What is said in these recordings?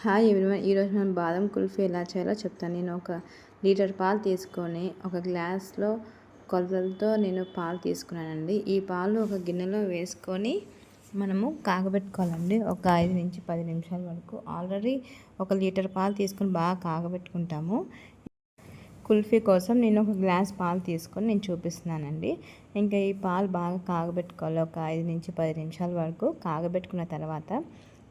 Hi everyone, ఈరోజు మనం బాదం కుల్ఫీ ఎలా చేయాలో చెప్తాను. నేను ఒక లీటర్ పాలు తీసుకొని ఒక గ్లాస్లో కొలతలతో నేను పాలు తీసుకున్నానండి. ఈ పాలు ఒక గిన్నెలో వేసుకొని మనము కాగబెట్టుకోవాలండి. ఒక 5 నుంచి 10 నిమిషాల వరకు. ఆల్రెడీ ఒక లీటర్ పాలు తీసుకొని బాగా కాగబెట్టుకుంటాము. కుల్ఫీ కోసం నేను ఒక గ్లాస్ పాలు తీసుకొని నేను చూపిస్తున్నానండి. ఇంకా ఈ పాలు బాగా కాగబెట్టుకోవాలి. ఒక 5 నుంచి 10 నిమిషాల వరకు కాగబెట్టుకున్న తర్వాత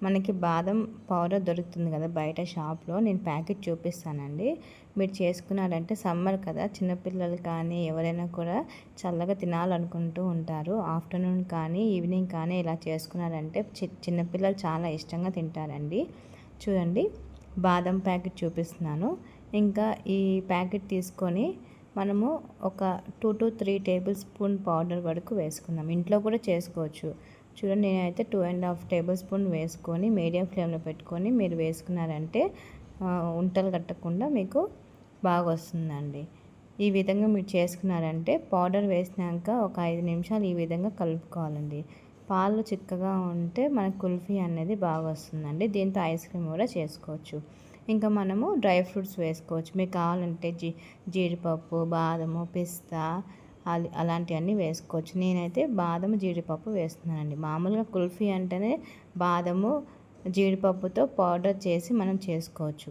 మనకి బాదం పౌడర్ దొరుకుతుంది కదా బయట షాప్లో, నేను ప్యాకెట్ చూపిస్తానండి. మీరు చేసుకున్నారంటే సమ్మర్ కదా, చిన్నపిల్లలు కానీ ఎవరైనా కూడా చల్లగా తినాలనుకుంటూ ఉంటారు. ఆఫ్టర్నూన్ కానీ ఈవినింగ్ కానీ ఇలా చేసుకున్నారంటే చిన్నపిల్లలు చాలా ఇష్టంగా తింటారండి. చూడండి, బాదం ప్యాకెట్ చూపిస్తున్నాను. ఇంకా ఈ ప్యాకెట్ తీసుకొని మనము ఒక 2 to 3 టేబుల్ స్పూన్ పౌడర్ వరకు వేసుకుందాం. ఇంట్లో కూడా చేసుకోవచ్చు. చూడండి, నేనైతే 2.5 టేబుల్ స్పూన్ వేసుకొని మీడియం ఫ్లేమ్లో పెట్టుకొని మీరు వేసుకున్నారంటే ఉంటలు కట్టకుండా మీకు బాగా వస్తుందండి. ఈ విధంగా మీరు చేసుకున్నారంటే పౌడర్ వేసినాక ఒక 5 నిమిషాలు ఈ విధంగా కలుపుకోవాలండి. పాలు చిక్కగా ఉంటే మన కుల్ఫీ అనేది బాగా వస్తుందండి. దీంతో ఐస్ క్రీమ్ కూడా చేసుకోవచ్చు. ఇంకా మనము డ్రై ఫ్రూట్స్ వేసుకోవచ్చు. మీకు కావాలంటే జీడిపప్పు, బాదము, పిస్తా అలాంటివన్నీ వేసుకోవచ్చు. నేనైతే బాదము, జీడిపప్పు వేస్తున్నానండి. మామూలుగా కుల్ఫీ అంటేనే బాదము, జీడిపప్పుతో పౌడర్ చేసి మనం చేసుకోవచ్చు.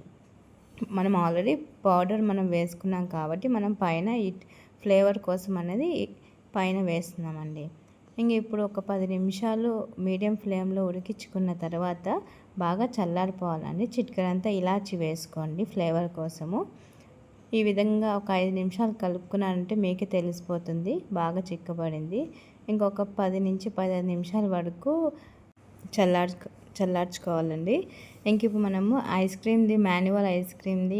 మనం ఆల్రెడీ పౌడర్ మనం వేసుకున్నాం కాబట్టి మనం పైన ఈ ఫ్లేవర్ కోసం అనేది పైన వేస్తున్నామండి. ఇంక ఇప్పుడు ఒక 10 నిమిషాలు మీడియం ఫ్లేమ్లో ఉడికించుకున్న తర్వాత బాగా చల్లారిపోవాలండి. చిటికెడంతా ఇలాచి వేసుకోండి ఫ్లేవర్ కోసము. ఈ విధంగా ఒక 5 నిమిషాలు కలుపుకున్నారంటే మీకే తెలిసిపోతుంది బాగా చిక్కబడింది. ఇంకొక 10 నుంచి 15 నిమిషాల వరకు చల్లార్చుకోవాలండి. ఇంక ఇప్పుడు మనము ఐస్ క్రీమ్ది, మాన్యువల్ ఐస్ క్రీమ్ది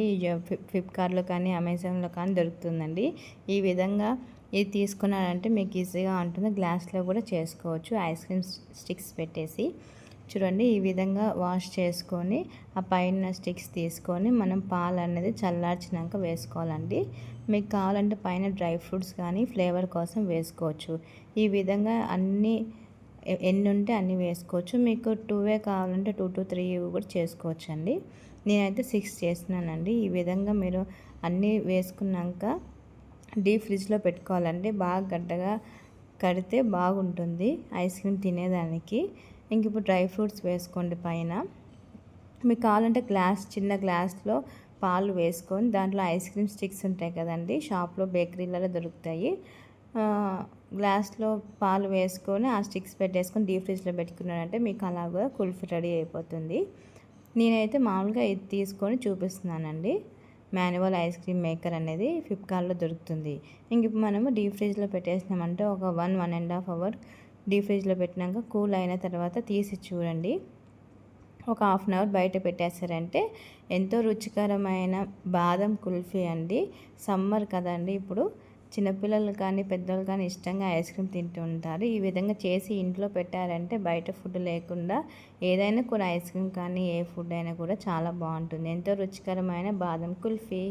ఫ్లిప్కార్ట్లో కానీ అమెజాన్లో కానీ దొరుకుతుందండి. ఈ విధంగా ఇది తీసుకున్నారంటే మీకు ఈజీగా ఉంటుంది. గ్లాస్లో కూడా చేసుకోవచ్చు. ఐస్ క్రీమ్ స్టిక్స్ పెట్టేసి చూడండి, ఈ విధంగా వాష్ చేసుకొని ఆ పైన స్టిక్స్ తీసుకొని మనం పాలు అనేది చల్లార్చినాక వేసుకోవాలండి. మీకు కావాలంటే పైన డ్రై ఫ్రూట్స్ కానీ ఫ్లేవర్ కోసం వేసుకోవచ్చు. ఈ విధంగా ఎన్ని ఉంటే అన్నీ వేసుకోవచ్చు. మీకు 2 కావాలంటే 2 to 3 కూడా చేసుకోవచ్చు అండి. నేనైతే 6 చేస్తున్నానండి. ఈ విధంగా మీరు అన్నీ వేసుకున్నాక డీప్ ఫ్రిడ్జ్లో పెట్టుకోవాలండి. బాగా గడ్డగా కడితే బాగుంటుంది ఐస్ క్రీమ్ తినేదానికి. ఇంక ఇప్పుడు డ్రై ఫ్రూట్స్ వేసుకోండి పైన. మీకు కావాలంటే చిన్న గ్లాస్లో పాలు వేసుకొని దాంట్లో ఐస్ క్రీమ్ స్టిక్స్ ఉంటాయి కదండి, షాప్లో బేకరీలలో దొరుకుతాయి. గ్లాస్లో పాలు వేసుకొని ఆ స్టిక్స్ పెట్టేసుకొని డీప్ ఫ్రిడ్జ్లో పెట్టుకున్నారంటే మీకు అలాగా కుల్ఫీ రెడీ అయిపోతుంది. నేనైతే మామూలుగా ఇది తీసుకొని చూపిస్తున్నానండి. మాన్యువల్ ఐస్ క్రీమ్ మేకర్ అనేది ఫ్లిప్కార్ట్లో దొరుకుతుంది. ఇంక ఇప్పుడు మనము డీప్ ఫ్రిడ్జ్లో పెట్టేసినామంటే ఒక 1.5 అవర్ డీప్ ఫ్రిడ్జ్లో పెట్టినాక కూల్ అయిన తర్వాత తీసి చూడండి. ఒక హాఫ్ అన్ అవర్ బయట పెట్టేశారంటే ఎంతో రుచికరమైన బాదం కుల్ఫీ అండి. సమ్మర్ కదండి, ఇప్పుడు చిన్నపిల్లలు కానీ పెద్దలు కానీ ఇష్టంగా ఐస్ క్రీమ్ తింటూ ఉంటారు. ఈ విధంగా చేసి ఇంట్లో పెట్టారంటే బయట ఫుడ్ లేకుండా ఏదైనా కూడా ఐస్ క్రీమ్ కానీ ఏ ఫుడ్ అయినా కూడా చాలా బాగుంటుంది. ఎంతో రుచికరమైన బాదం కుల్ఫీ.